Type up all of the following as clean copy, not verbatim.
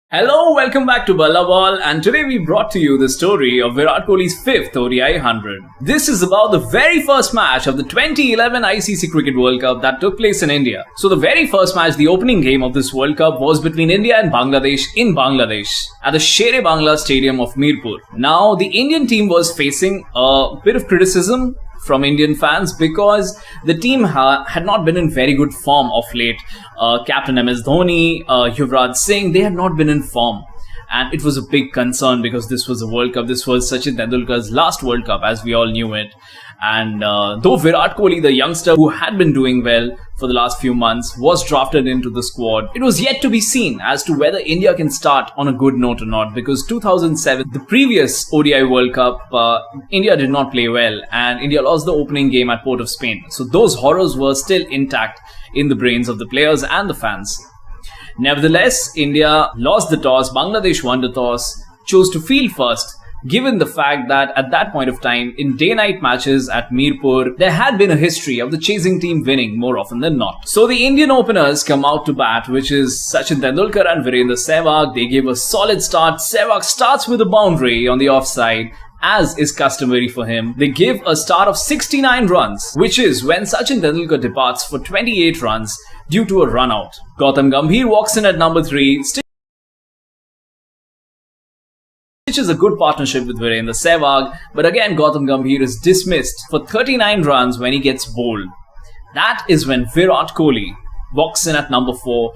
Hello, welcome back to Balla Ball, and today we brought to you the story of Virat Kohli's 5th ODI 100. This is about the very first match of the 2011 ICC Cricket World Cup that took place in India. So the very first match, the opening game of this World Cup, was between India and Bangladesh in Bangladesh at the Sher-e-Bangla Stadium of Mirpur. Now, the Indian team was facing a bit of criticism from Indian fans because the team had not been in very good form of late. Captain MS Dhoni, Yuvraj Singh, they had not been in form. And it was a big concern because this was a World Cup. This was Sachin Tendulkar's last World Cup as we all knew it. And though Virat Kohli, the youngster who had been doing well for the last few months, was drafted into the squad, it was yet to be seen as to whether India can start on a good note or not. Because 2007, the previous ODI World Cup, India did not play well and India lost the opening game at Port of Spain. So those horrors were still intact in the brains of the players and the fans. Nevertheless, India lost the toss. Bangladesh won the toss, chose to field first, given the fact that at that point of time, in day-night matches at Mirpur, there had been a history of the chasing team winning more often than not. So the Indian openers come out to bat, which is Sachin Tendulkar and Virendra Sehwag. They give a solid start. Sehwag starts with a boundary on the offside, as is customary for him. They give a start of 69 runs, which is when Sachin Tendulkar departs for 28 runs due to a run out. Gautam Gambhir walks in at number 3. Is a good partnership with Virendra Sehwag, but again Gautam Gambhir is dismissed for 39 runs when he gets bowled. That is when Virat Kohli walks in at number 4,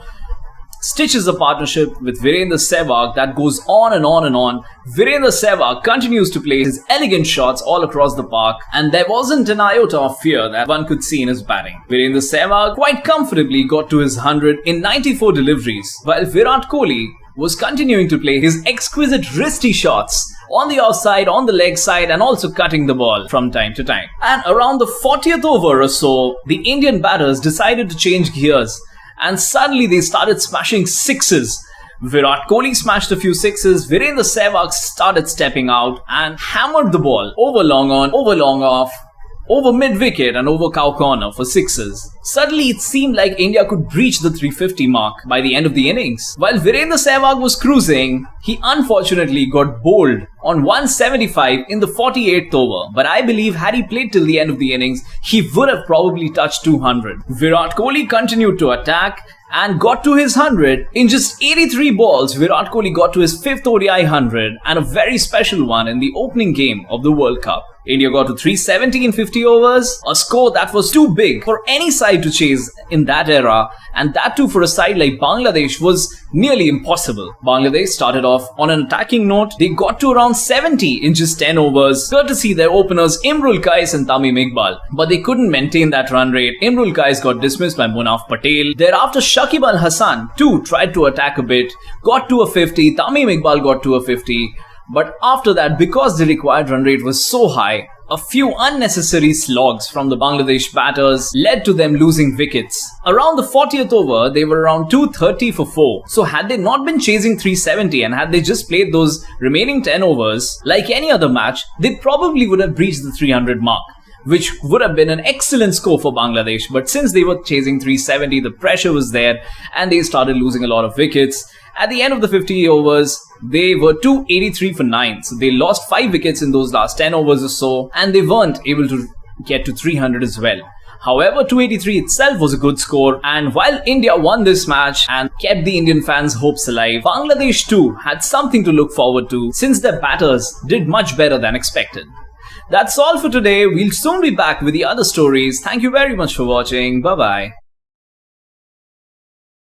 stitches a partnership with Virendra Sehwag that goes on and on and on. Virendra Sehwag continues to play his elegant shots all across the park, and there wasn't an iota of fear that one could see in his batting. Virendra Sehwag quite comfortably got to his 100 in 94 deliveries, while Virat Kohli was continuing to play his exquisite wristy shots on the offside, on the leg side, and also cutting the ball from time to time. And around the 40th over or so, the Indian batters decided to change gears, and suddenly they started smashing sixes. Virat Kohli smashed a few sixes, Virendra Sehwag started stepping out and hammered the ball over long on, over long off, over mid-wicket and over cow corner for sixes. Suddenly it seemed like India could breach the 350 mark by the end of the innings. While Virendra Sehwag was cruising, he unfortunately got bowled on 175 in the 48th over. But I believe had he played till the end of the innings, he would have probably touched 200. Virat Kohli continued to attack and got to his 100. In just 83 balls, Virat Kohli got to his 5th ODI 100 and a very special one in the opening game of the World Cup. India got to 370 in 50 overs, a score that was too big for any side to chase in that era, and that too for a side like Bangladesh was nearly impossible. Bangladesh started off on an attacking note. They got to around 70 in just 10 overs, courtesy their openers Imrul Qais and Tamim Iqbal. But they couldn't maintain that run rate. Imrul Qais got dismissed by Munaf Patel. Thereafter, Shakib Al Hasan too tried to attack a bit, got to a 50, Tamim Iqbal got to a 50. But after that, because the required run rate was so high, a few unnecessary slogs from the Bangladesh batters led to them losing wickets. Around the 40th over, they were around 230 for 4. So had they not been chasing 370 and had they just played those remaining 10 overs like any other match, they probably would have breached the 300 mark, which would have been an excellent score for Bangladesh. But since they were chasing 370, the pressure was there and they started losing a lot of wickets. At the end of the 50 overs, they were 283 for 9. So they lost 5 wickets in those last 10 overs or so, and they weren't able to get to 300 as well. However, 283 itself was a good score, and while India won this match and kept the Indian fans' hopes alive, Bangladesh too had something to look forward to since their batters did much better than expected. That's all for today. We'll soon be back with the other stories. Thank you very much for watching. Bye-bye.